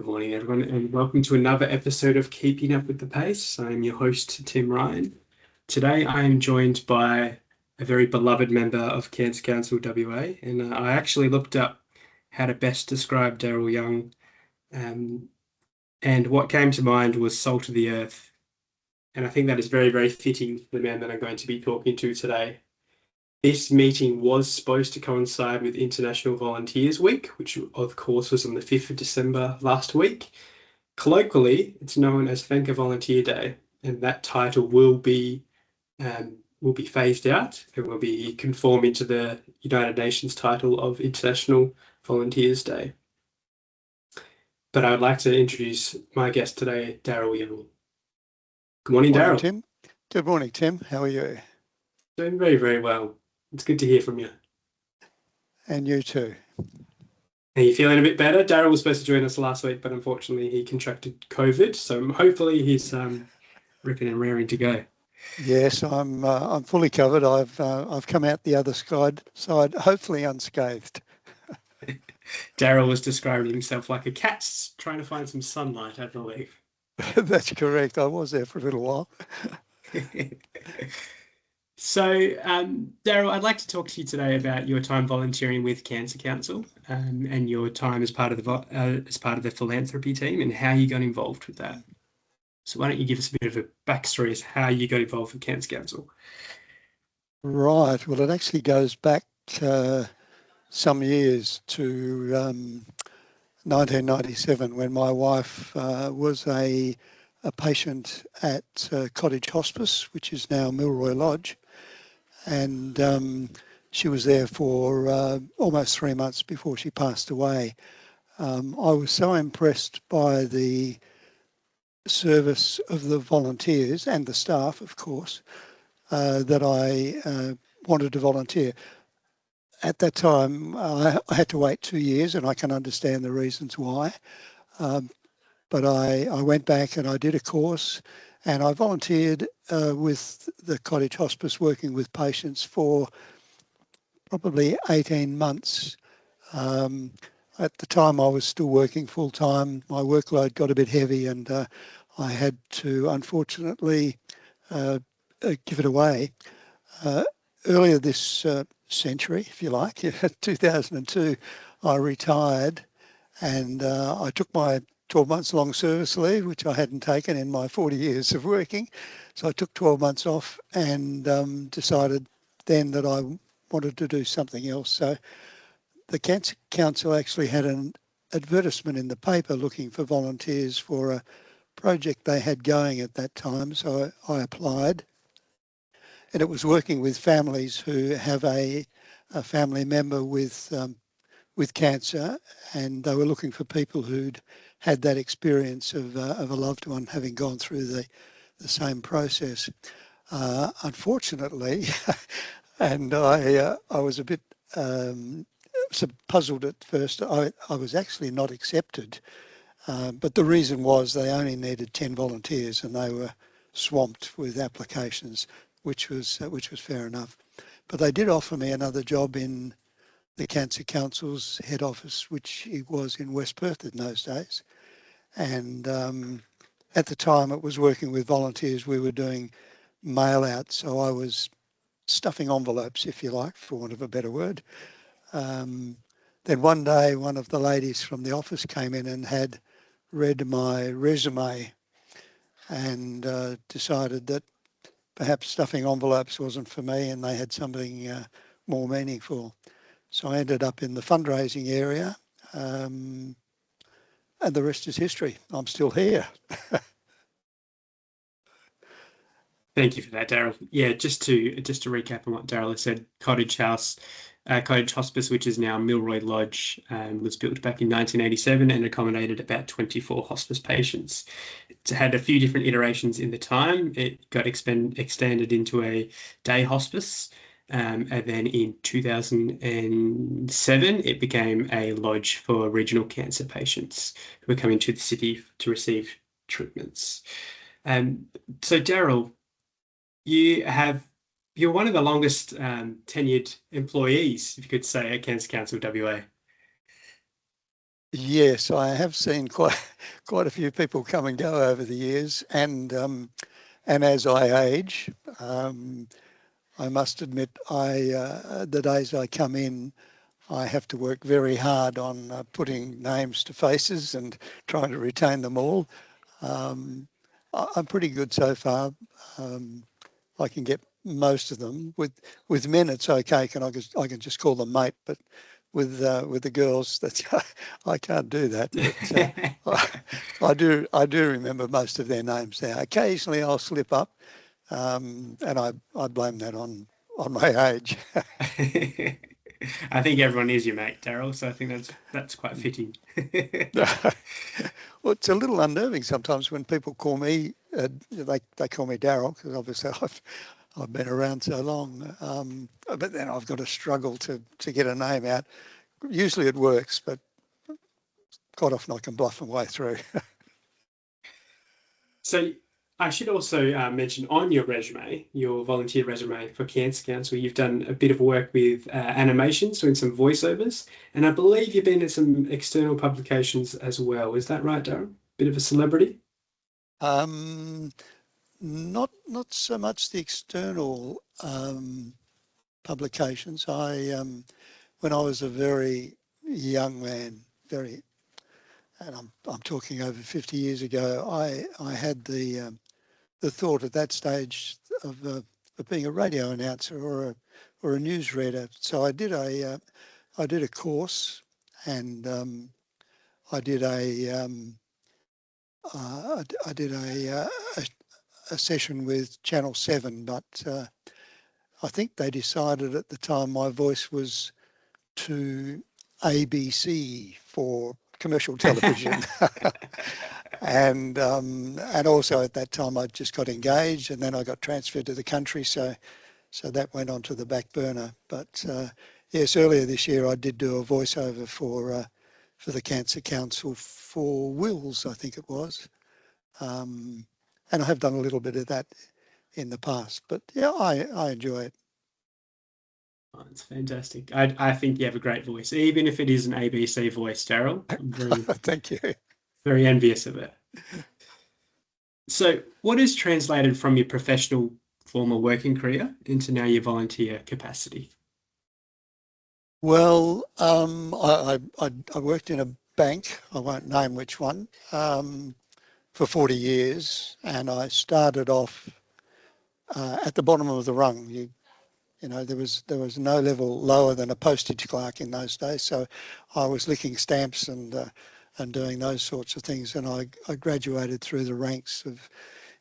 Good morning, everyone, and welcome to another episode of Keeping Up with the Pace. I'm your host, Tim Ryan. Today, I am joined by a very beloved member of Cancer Council WA, and I actually looked up how to best describe Darryl Young, um, and what came to mind was salt of the earth. And I think that is very, very fitting for the man that I'm going to be talking to today. This meeting was supposed to coincide with International Volunteers Week, which of course was on the 5th of December last week. Colloquially, it's known as Thank a Volunteer Day, and that title will be phased out and will be conforming to the United Nations title of International Volunteers Day. But I would like to introduce my guest today, Darryl Young. Good morning, Morning, Darryl. Tim. Good morning, Tim. How are you? Doing very, very well. It's good to hear from you. And you too. Are you feeling a bit better? Darryl was supposed to join us last week, but unfortunately he contracted COVID, so hopefully he's ripping and raring to go. Yes, I'm fully covered. I've come out the other side, hopefully unscathed. Darryl was describing himself like a cat trying to find some sunlight, I believe. That's correct. I was there for a little while. So, Darryl, I'd like to talk to you today about your time volunteering with Cancer Council, and your time as part of the philanthropy team and how you got involved with that. So, why don't you give us a bit of a backstory as how you got involved with Cancer Council? Right. Well, it actually goes back some years to 1997 when my wife was a patient at Cottage Hospice, which is now Milroy Lodge. And she was there for almost 3 months before she passed away. I was so impressed by the service of the volunteers and the staff, of course, that I wanted to volunteer. At that time, I had to wait 2 years, and I can understand the reasons why. But I went back and I did a course, and I volunteered with the Cottage Hospice, working with patients for probably 18 months. At the time, I was still working full time. My workload got a bit heavy, and I had to, unfortunately, give it away. Earlier this century, if you like, 2002, I retired, and I took my 12 months long service leave, which I hadn't taken in my 40 years of working. So I took 12 months off and decided then that I wanted to do something else. So the Cancer Council actually had an advertisement in the paper looking for volunteers for a project they had going at that time. So I applied, and it was working with families who have a family member with cancer, and they were looking for people who'd had that experience of a loved one having gone through the same process. Unfortunately, and I was a bit puzzled at first. I was actually not accepted, but the reason was they only needed 10 volunteers and they were swamped with applications, which was fair enough. But they did offer me another job in the Cancer Council's head office, which it was in West Perth in those days. And at the time it was working with volunteers. We were doing mail out, so I was stuffing envelopes, if you like, for want of a better word. Then one day, one of the ladies from the office came in and had read my resume and decided that perhaps stuffing envelopes wasn't for me and they had something more meaningful. So I ended up in the fundraising area, and the rest is history. I'm still here. Thank you for that, Darryl. Yeah, just to recap on what Darryl has said, Cottage Hospice, which is now Milroy Lodge, was built back in 1987 and accommodated about 24 hospice patients. It had a few different iterations in the time. It got extended into a day hospice, and then in 2007, it became a lodge for regional cancer patients who were coming to the city to receive treatments. So, Darryl, you're one of the longest tenured employees, if you could say, at Cancer Council WA. Yes, I have seen quite a few people come and go over the years, and as I age, um, I must admit, the days I come in, I have to work very hard on putting names to faces and trying to retain them all. Um, I'm pretty good so far. Um, I can get most of them. With men, it's okay. I can just call them mate, but with the girls, that's I can't do that. But I do remember most of their names now. Occasionally, I'll slip up, and I blame that on my age. I think everyone is your mate, Darryl, so I think that's quite fitting. Well, it's a little unnerving sometimes when people call me. They call me Darryl because obviously I've been around so long. But then I've got to struggle to get a name out. Usually it works, but quite often I can bluff my way through. So I should also mention on your resume, your volunteer resume for Cancer Council, you've done a bit of work with animation, so in some voiceovers, and I believe you've been in some external publications as well. Is that right, Darren? Bit of a celebrity? Um, not so much the external publications. When I was a very young man, very, and I'm talking over 50 years ago, I had the thought at that stage of being a radio announcer or a newsreader. So I did a course, and I did I did a session with Channel 7, but I think they decided at the time my voice was too ABC for commercial television. And also at that time I just got engaged, and then I got transferred to the country, so that went on to the back burner. But yes, earlier this year I did do a voiceover for the Cancer Council for wills, I think it was, um, and I have done a little bit of that in the past. But yeah, I enjoy it. Oh, it's fantastic. I think you have a great voice, even if it is an ABC voice, Daryl. I'm very, Thank you. very envious of it. So, what is translated from your professional former working career into now your volunteer capacity? Well, I worked in a bank. I won't name which one. For 40 years, and I started off at the bottom of the rung. You know, there was no level lower than a postage clerk in those days. So I was licking stamps and doing those sorts of things. And I graduated through the ranks of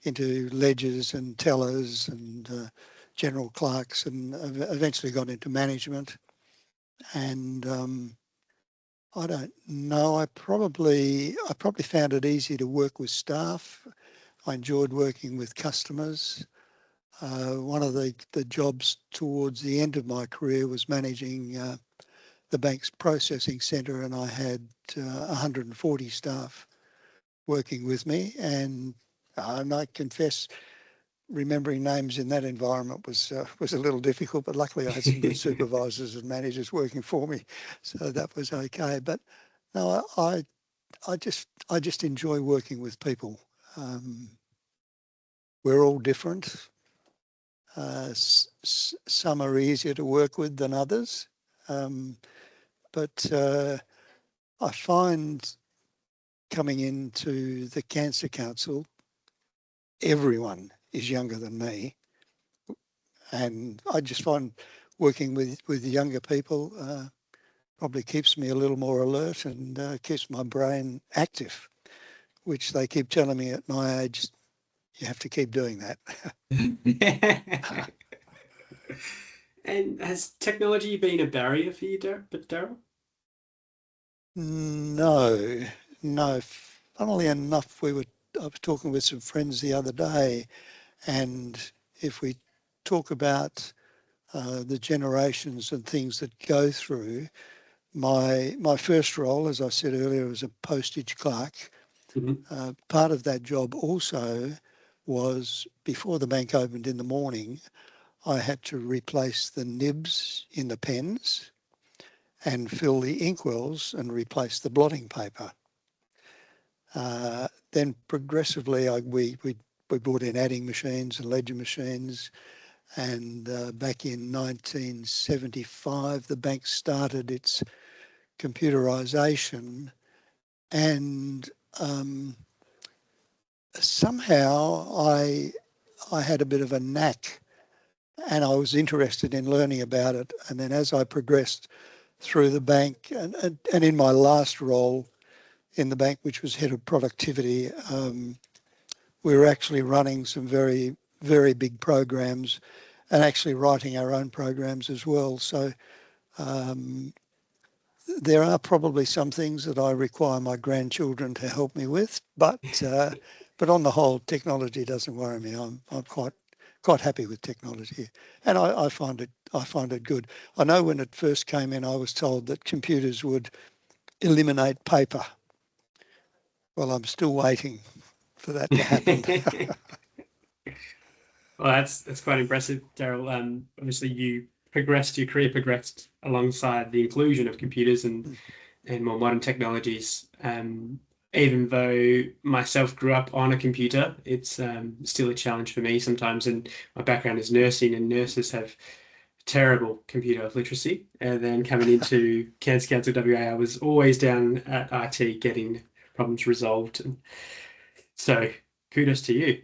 into ledgers and tellers and general clerks, and eventually got into management. And I don't know. I probably found it easy to work with staff. I enjoyed working with customers. One of the jobs towards the end of my career was managing the bank's processing centre, and I had 140 staff working with me. And I confess, remembering names in that environment was a little difficult. But luckily, I had some good supervisors and managers working for me, so that was okay. But no, I just enjoy working with people. Um, we're all different. Some are easier to work with than others. Um, but I find coming into the Cancer Council, everyone is younger than me. And I just find working with younger people probably keeps me a little more alert and keeps my brain active, which they keep telling me at my age, you have to keep doing that. And has technology been a barrier for you, Daryl? No, no. Funnily enough, I was talking with some friends the other day, and if we talk about the generations and things that go through, my first role, as I said earlier, was a postage clerk. Mhm. Part of that job also was before the bank opened in the morning, I had to replace the nibs in the pens, and fill the inkwells and replace the blotting paper. Then progressively we brought in adding machines and ledger machines, and back in 1975 the bank started its computerisation, and somehow I had a bit of a knack and I was interested in learning about it. And then as I progressed through the bank and in my last role in the bank, which was head of productivity, we were actually running some very, very big programs and actually writing our own programs as well. So there are probably some things that I require my grandchildren to help me with, but on the whole, technology doesn't worry me. I'm quite happy with technology, and I find it good. I know when it first came in, I was told that computers would eliminate paper. Well, I'm still waiting for that to happen. Well, that's quite impressive, Darryl. Obviously, your career progressed alongside the inclusion of computers and more modern technologies. Even though myself grew up on a computer, it's still a challenge for me sometimes. And my background is nursing, and nurses have terrible computer literacy. And then coming into Cancer Council WA, I was always down at IT getting problems resolved. And so kudos to you.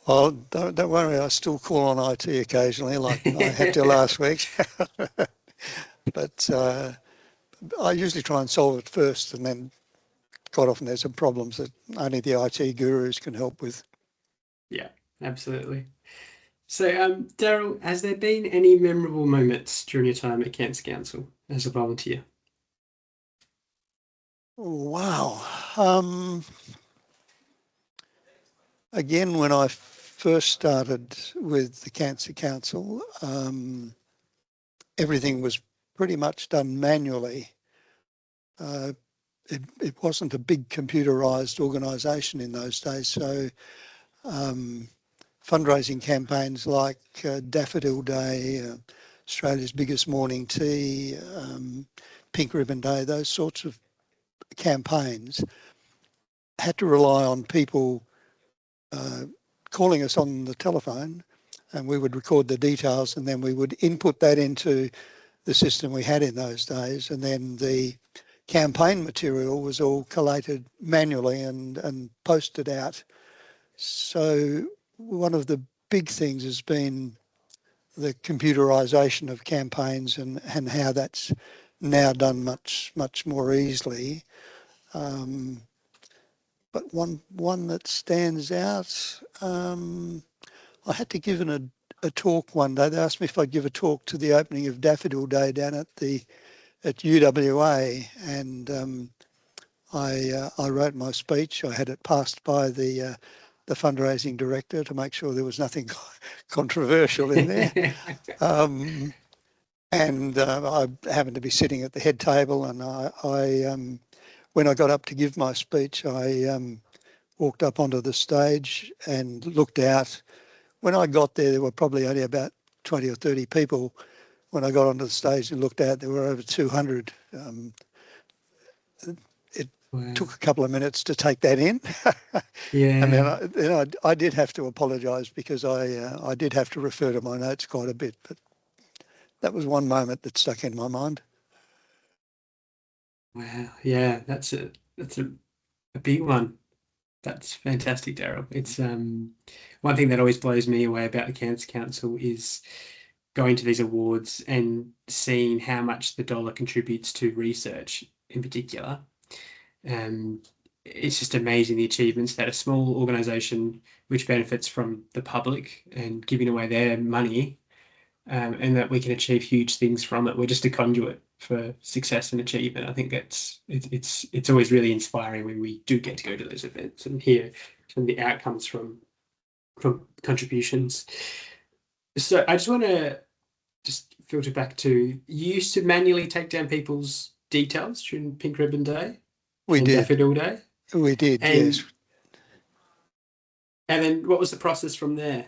Well, don't worry, I still call on IT occasionally, like I had to last week. But I usually try and solve it first, and then quite often there's some problems that only the IT gurus can help with. Yeah, absolutely. So, Darryl, has there been any memorable moments during your time at Cancer Council as a volunteer? Wow. Again, when I first started with the Cancer Council, everything was pretty much done manually. It wasn't a big computerised organisation in those days, so fundraising campaigns like Daffodil Day, Australia's biggest morning tea, Pink Ribbon Day, those sorts of campaigns had to rely on people calling us on the telephone, and we would record the details, and then we would input that into the system we had in those days, and then the campaign material was all collated manually and posted out. So one of the big things has been the computerisation of campaigns and how that's now done much more easily. But one that stands out, I had to give a talk one day. They asked me if I'd give a talk to the opening of Daffodil Day down at UWA, and I wrote my speech. I had it passed by the fundraising director to make sure there was nothing controversial in there. And I happened to be sitting at the head table, and I when I got up to give my speech, I walked up onto the stage and looked out. When I got there were probably only about 20 or 30 people. When I got onto the stage and looked out, there were over 200. It Wow. took a couple of minutes to take that in. And Yeah. then I did have to apologise because I did have to refer to my notes quite a bit. But that was one moment that stuck in my mind. Wow. Yeah, that's a big one. That's fantastic, Darryl. It's one thing that always blows me away about the Cancer Council is going to these awards and seeing how much the dollar contributes to research in particular. Um, it's just amazing the achievements that a small organization which benefits from the public and giving away their money, and that we can achieve huge things from it. We're just a conduit for success and achievement. I think it's always really inspiring when we do get to go to those events and hear some of the outcomes from contributions. So I just want to just filter back to you used to manually take down people's details during Pink Ribbon Day We and did. Daffodil Day, We did, yes. and and then what was the process from there?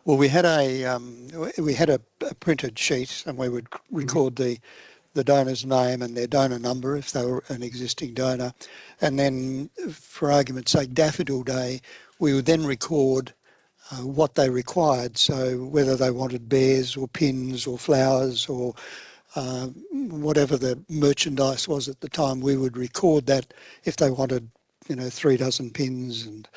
Well, we had a printed sheet, and we would Mhm. record the the donor's name and their donor number if they were an existing donor. And then, for argument's sake, Daffodil Day, we would then record what they required. So whether they wanted bears or pins or flowers or whatever the merchandise was at the time, we would record that. If they wanted, 3 dozen pins and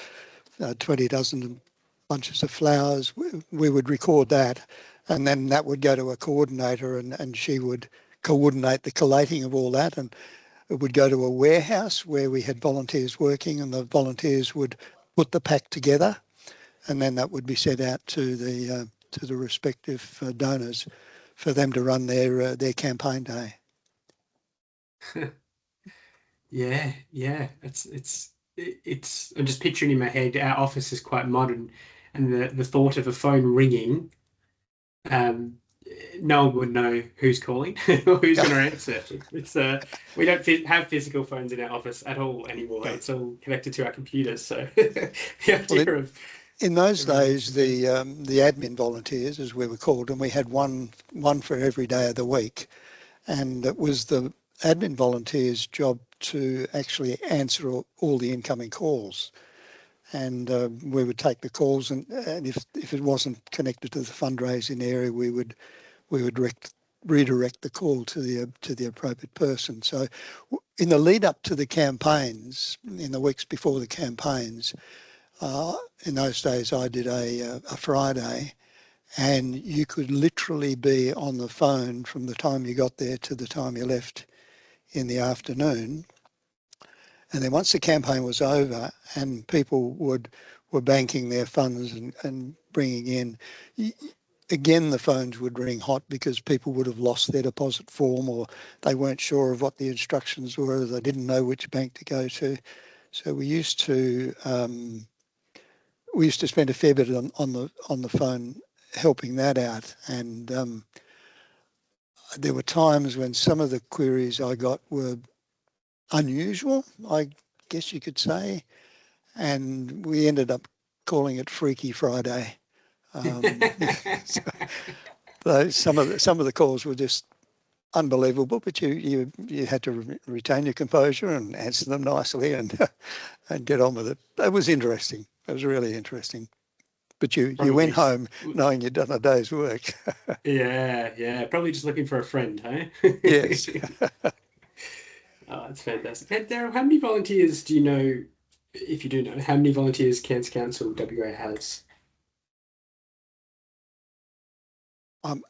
20 dozen bunches of flowers, we would record that. And then that would go to a coordinator, and she would coordinate the collating of all that. And it would go to a warehouse where we had volunteers working, and the volunteers would put the pack together, and then that would be sent out to the respective donors for them to run their campaign day. Yeah, yeah. It's. I'm just picturing in my head. Our office is quite modern, and the thought of a phone ringing, um, no one would know who's calling or who's going to answer. It's we don't have physical phones in our office at all anymore. Yeah. It's all connected to our computers. So the idea of in those days, the admin volunteers, as we were called, and we had one for every day of the week, and it was the admin volunteers' job to actually answer all the incoming calls. And we would take the calls, and if it wasn't connected to the fundraising area, we would redirect the call to the appropriate person. So in the lead up to the campaigns, in the weeks before the campaigns, in those days I did a Friday, and you could literally be on the phone from the time you got there to the time you left in the afternoon. And then once the campaign was over and people were banking their funds and bringing in, again, the phones would ring hot because people would have lost their deposit form, or they weren't sure of what the instructions were, they didn't know which bank to go to. So we used to spend a fair bit on the phone helping that out. And there were times when some of the queries I got were unusual, I guess you could say, and we ended up calling it Freaky Friday. So some of the calls were just unbelievable, but you had to retain your composure and answer them nicely and get on with it. It was interesting. It was really interesting. But you went home knowing you'd done a day's work. Yeah. Probably just looking for a friend, hey? Yes. Oh, that's fantastic. Hey, Darryl, how many volunteers do you know, if you do know, how many volunteers Cairns Council WA has? I'm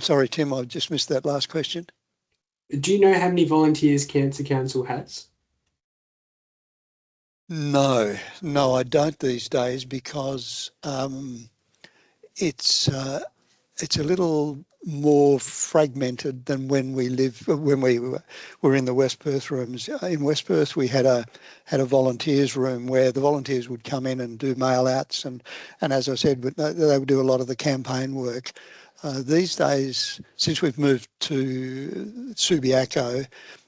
sorry, Tim, I just missed that last question. Do you know how many volunteers Cancer Council has? No, I don't these days, because it's a little more fragmented than when we were in the West Perth rooms. In West Perth, we had a volunteers room where the volunteers would come in and do mail outs, and as I said, they would do a lot of the campaign work. These days, since we've moved to Subiaco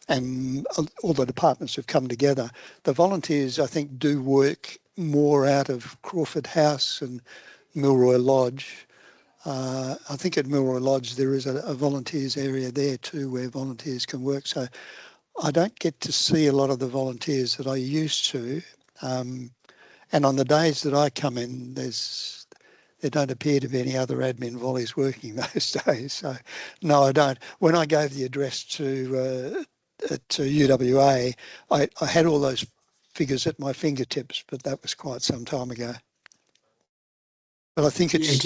and all the departments have come together, the volunteers, I think, do work more out of Crawford House and Milroy Lodge. I think at Milroy Lodge there is a volunteers area there too where volunteers can work. So I don't get to see a lot of the volunteers that I used to. And on the days that I come in, there don't appear to be any other admin volleys working those days. So no, I don't. When I gave the address to UWA, I had all those figures at my fingertips, but that was quite some time ago. But I think it's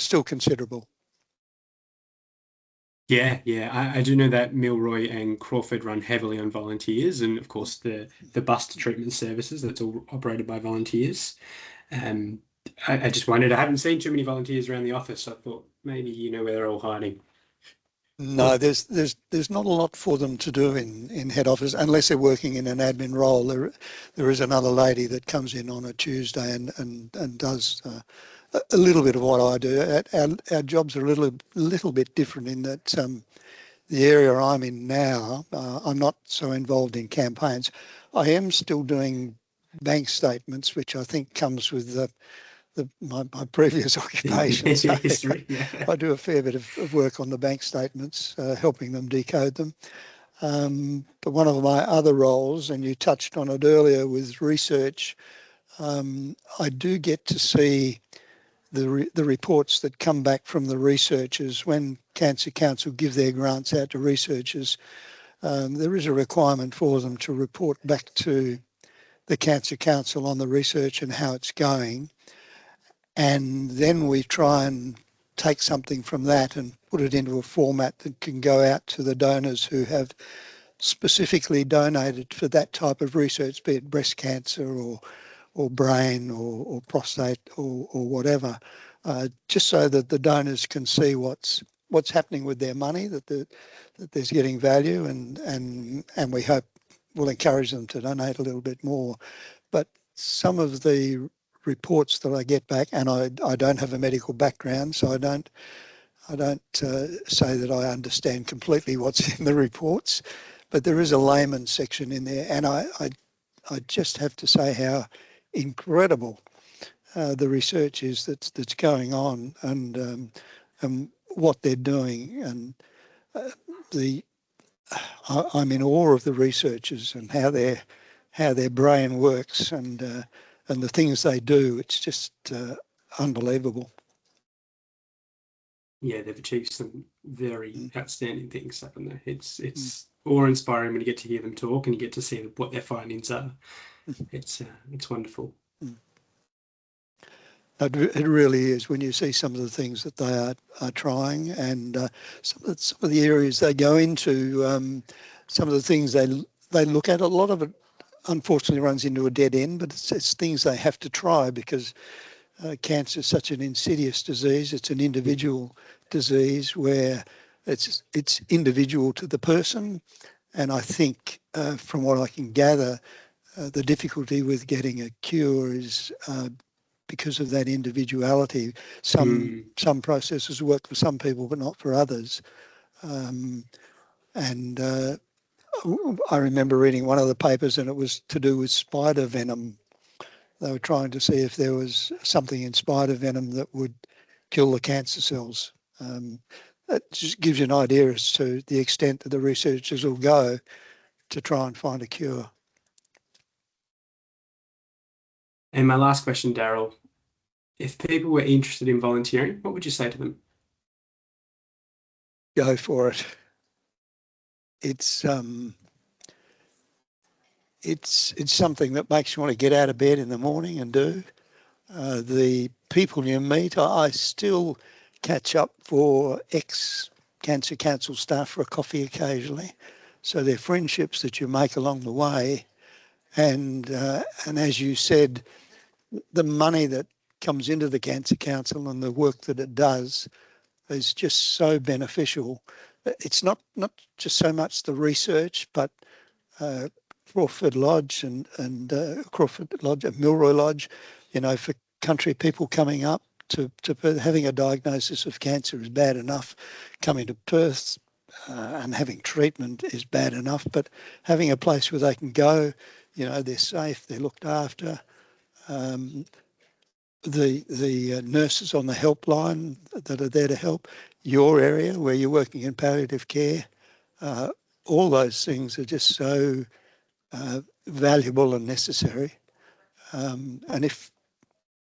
still considerable. Yeah. I do know that Milroy and Crawford run heavily on volunteers, and of course the bus treatment services, that's all operated by volunteers. I just wondered, I haven't seen too many volunteers around the office, so I thought maybe you know where they're all hiding. No, there's not a lot for them to do in head office unless they're working in an admin role. There is another lady that comes in on a Tuesday and does a little bit of what I do. Our jobs are a little bit different in that the area I'm in now, I'm not so involved in campaigns. I am still doing bank statements, which I think comes with my previous occupation. So History, yeah. I do a fair bit of work on the bank statements, helping them decode them. But one of my other roles, and you touched on it earlier with research, I do get to see the reports that come back from the researchers when Cancer Council give their grants out to researchers. There is a requirement for them to report back to the Cancer Council on the research and how it's going. And then we try and take something from that and put it into a format that can go out to the donors who have specifically donated for that type of research, be it breast cancer or brain or prostate or whatever, just so that the donors can see what's happening with their money, that there's getting value, and we hope will encourage them to donate a little bit more. But some of the reports that I get back, and I don't have a medical background, so I don't say that I understand completely what's in the reports, but there is a layman section in there, and I just have to say how incredible the research is that's going on, and what they're doing, and I'm in awe of the researchers and how their brain works, and the things they do. It's just unbelievable. Yeah, they've achieved some very outstanding things, haven't they? It's awe-inspiring when you get to hear them talk and you get to see what their findings are. It's wonderful. It really is, when you see some of the things that they are trying, and some of the areas they go into, some of the things they look at. A lot of it unfortunately runs into a dead end, but it's things they have to try because cancer is such an insidious disease. It's an individual disease where it's individual to the person, and I think from what I can gather, the difficulty with getting a cure is because of that individuality. Some processes work for some people, but not for others. And I remember reading one of the papers, and it was to do with spider venom. They were trying to see if there was something in spider venom that would kill the cancer cells. That just gives you an idea as to the extent that the researchers will go to try and find a cure. And my last question, Darryl, if people were interested in volunteering, what would you say to them? Go for it. It's something that makes you want to get out of bed in the morning and do. The people you meet, I still catch up for ex-Cancer Council staff for a coffee occasionally. So they're friendships that you make along the way. And as you said, the money that comes into the Cancer Council and the work that it does is just so beneficial. It's not just so much the research, but Crawford Lodge and Crawford Lodge, Milroy Lodge, for country people coming up to having a diagnosis of cancer is bad enough. Coming to Perth and having treatment is bad enough, but having a place where they can go, they're safe, they're looked after. The nurses on the helpline that are there to help, your area where you're working in palliative care, all those things are just so valuable and necessary. And if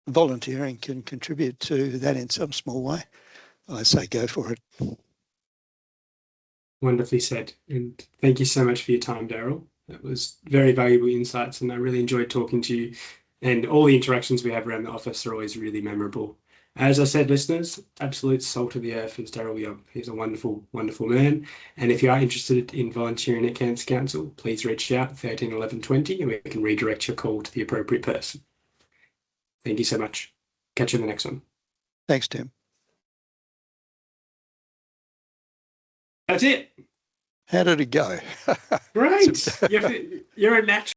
volunteering can contribute to that in some small way, I say go for it. Wonderfully said. And thank you so much for your time, Darryl. That was very valuable insights, and I really enjoyed talking to you. And all the interactions we have around the office are always really memorable. As I said, listeners, absolute salt of the earth is Darryl Young. He's a wonderful, wonderful man. And if you are interested in volunteering at Cancer Council, please reach out 13 11 20 and we can redirect your call to the appropriate person. Thank you so much. Catch you in the next one. Thanks, Tim. That's it. How did it go? Great. You're a natural.